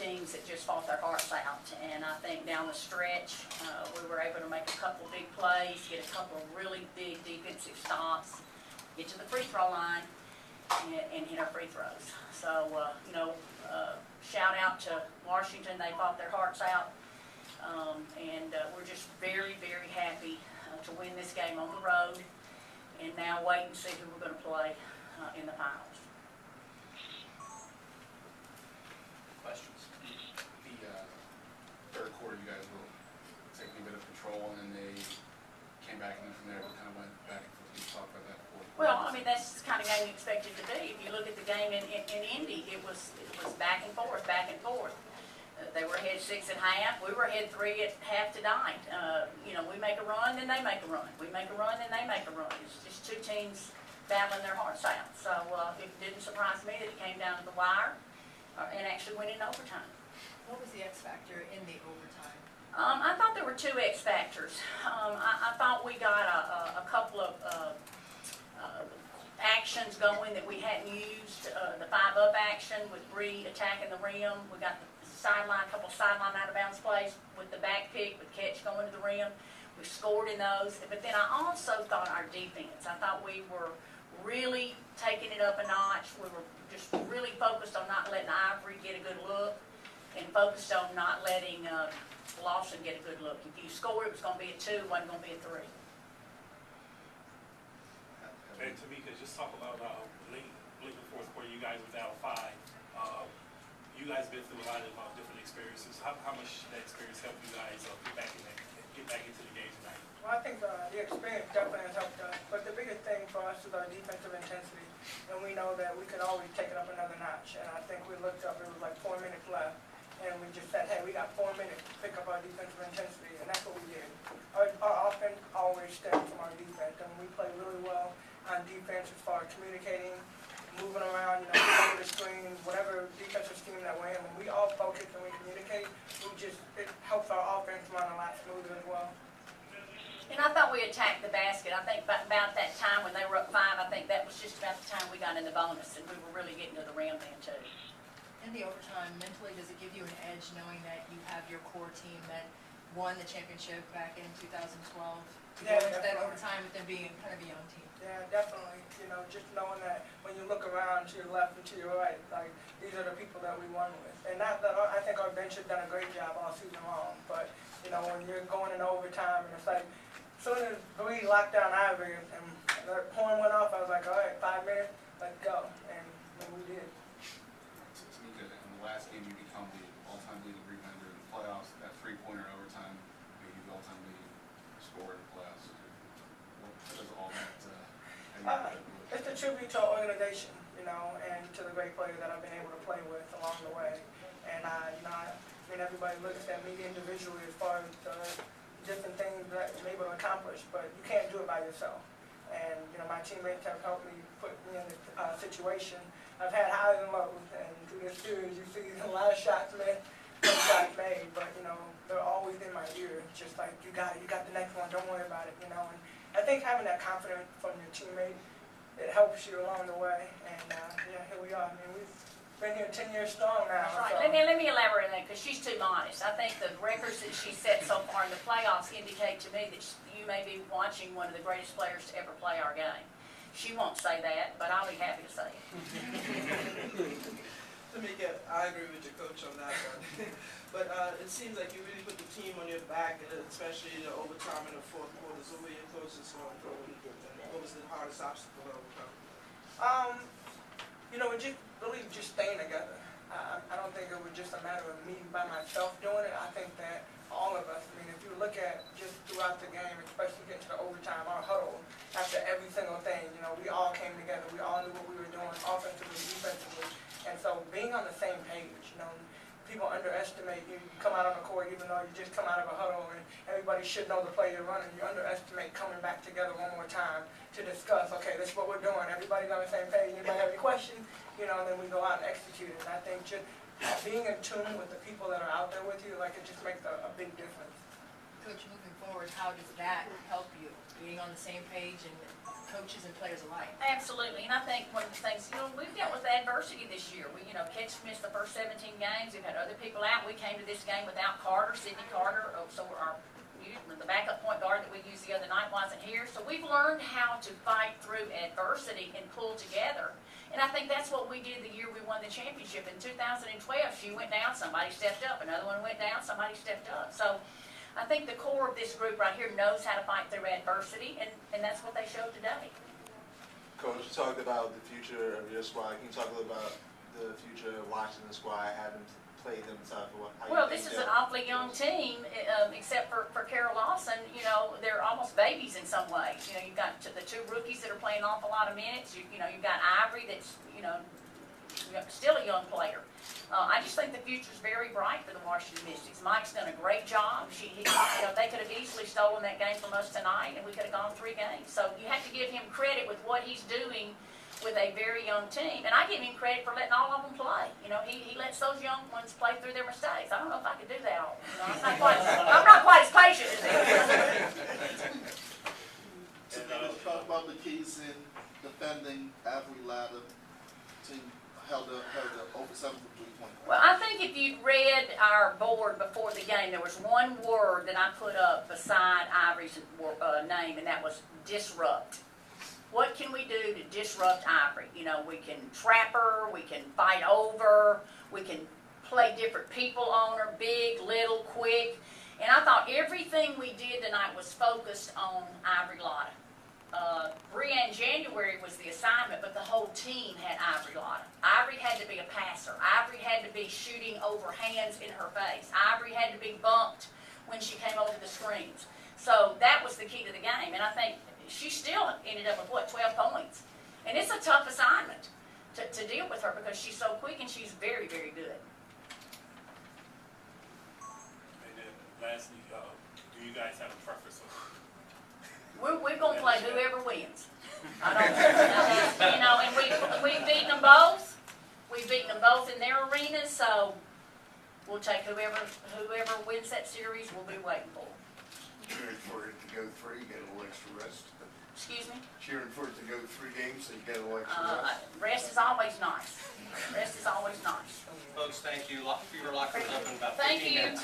teams that just fought their hearts out. And I think down the stretch, we were able to make a couple big plays, get a couple of really big defensive stops, get to the free throw line, and hit our free throws. So, shout out to Washington. They fought their hearts out. And we're just very, very happy to win this game on the road, and now wait and see who we're going to play in the finals. Questions? The third quarter, you guys were taking a bit of control, and then they came back, and then from there, we kind of went back and forth. Can you talk about that? Well, I mean, that's the kind of game you expect it to be. If you look at the game in Indy, it was back and forth, back and forth. They were ahead 6 at half. We were ahead 3 at half tonight. We make a run, then they make a run. We make a run, then they make a run. It's just two teams battling their hearts out. So it didn't surprise me that it came down to the wire and actually went in overtime. What was the X factor in the overtime? I thought there were two X factors. I thought we got a couple of actions going that we hadn't used. The 5-up action with Bree attacking the rim. We got the sideline, a couple sideline out of bounds plays with the back pick, with catch going to the rim. We scored in those. But then I also thought our defense. I thought we were really taking it up a notch. We were just really focused on not letting Ivory get a good look and focused on not letting Lawson get a good look. If you score, it was going to be a 2, it wasn't going to be a 3. And Tamika, just talk about late in the fourth quarter, you guys were down 5. You guys been through a lot of different experiences. How much that experience helped you guys get back into the game tonight? Well, I think the experience definitely has helped us. But the biggest thing for us is our defensive intensity. And we know that we could always take it up another notch. And I think we looked up, it was like 4 minutes left. And we just said, hey, we got 4 minutes to pick up our defensive intensity. And that's what we did. Our offense always stems from our defense. And we play really well on defense as far as communicating, moving around, over the screens, whatever defensive scheme that we're in. When we all focus and we communicate, it helps our offense run a lot smoother as well. And I thought we attacked the basket. I think about that time when they were up 5, I think that was just about the time we got in the bonus, and we were really getting to the rim then too. In the overtime, mentally, does it give you an edge knowing that you have your core team that won the championship back in 2012 to go into that overtime with them being kind of a young team? Yeah, definitely. Just knowing that when you look around to your left and to your right, like these are the people that we won with. And not that I think our bench has done a great job all season long. But when you're going in overtime and it's like, as soon as Bree locked down Ivory and the horn went off, I was like, all right, 5 minutes, let's go. And we did. Tamika, in the last game, you become the all-time leading rebounder in the playoffs. That 3-pointer overtime made you the all-time leading scorer in the playoffs. What does all that? It's a tribute to our organization, and to the great players that I've been able to play with along the way. And everybody looks at me individually as far as the different things that I'm able to accomplish, but you can't do it by yourself. And my teammates have helped me put me in this situation. I've had highs and lows, and through this series, you see a lot of shots made, some shots made, but they're always in my ear. It's just like you got the next one. Don't worry about it, And I think having that confidence from your teammate, it helps you along the way. And here we are. I mean, we've been here 10 years strong now. That's right. So. Let me elaborate on that because she's too modest. I think the records that she set so far in the playoffs indicate to me that you may be watching one of the greatest players to ever play our game. She won't say that, but I'll be happy to say it. Tamika, I agree with your coach on that one. But it seems like you really put the team on your back, especially the overtime in the fourth quarter. So what were your closest one? What was the hardest obstacle to overcome? Just staying together. I don't think it was just a matter of me by myself doing it. I think that all of us, if you look at just throughout the game, especially getting to the overtime, our huddle, after every single thing, we all came together. We all knew what we were doing, offensively, defensively. And so being on the same page, people underestimate you. You come out on the court even though you just come out of a huddle and everybody should know the play you're running. You underestimate coming back together one more time to discuss, okay, this is what we're doing. Everybody's on the same page. Anybody have any questions? And then we go out and execute it. And I think just being in tune with the people that are out there with you, it just makes a big difference. Coach, moving forward, how does that help you, being on the same page and coaches and players alike? Absolutely, and I think one of the things, we've dealt with adversity this year. Ketch missed the first 17 games, we've had other people out. We came to this game without Carter, Sidney Carter, so the backup point guard that we used the other night wasn't here. So we've learned how to fight through adversity and pull together. And I think that's what we did the year we won the championship. In 2012, she went down, somebody stepped up. Another one went down, somebody stepped up. So I think the core of this group right here knows how to fight through adversity, and that's what they showed today. Coach, you talked about the future of your squad. Can you talk a little about the future of Washington squad, having played them tough? Well, this is an awfully young team, except for Carol Lawson. They're almost babies in some ways. You've got the two rookies that are playing an awful lot of minutes. You've got Ivory that's, still a young player. I just think the future's very bright for the Washington Mystics. Mike's done a great job. They could have easily stolen that game from us tonight, and we could have gone 3 games. So you have to give him credit with what he's doing with a very young team. And I give him credit for letting all of them play. He lets those young ones play through their mistakes. I don't know if I could do that all. I'm not quite as patient as him. Let's talk about the keys in defending Avery Ladder. Team held up over 7 for 3 points. Well, I think if you'd read our board before the game, there was one word that I put up beside Ivory's name, and that was disrupt. What can we do to disrupt Ivory? We can trap her, we can fight over, we can play different people on her, big, little, quick. And I thought everything we did tonight was focused on Ivory Lotta. Brianne January was the assignment, but the whole team had Ivory Lotta. Ivory had to be a passer. Ivory had to be shooting over hands in her face. Ivory had to be bumped when she came over the screens. So that was the key to the game. And I think she still ended up with, 12 points. And it's a tough assignment to deal with her because she's so quick and she's very, very good. And then lastly, do you guys have a preference? We're going to play whoever wins. I don't, and we've beaten them both. We've beaten them both in their arenas, so we'll take whoever wins that series, we'll be waiting for. Cheering for it to go 3, get a little extra rest. Excuse me? Cheering for it to go 3 games, so you get a little extra rest. Rest is always nice. Rest is always nice. Folks, thank you. Fever Lockers up in about 15 Thank you. minutes.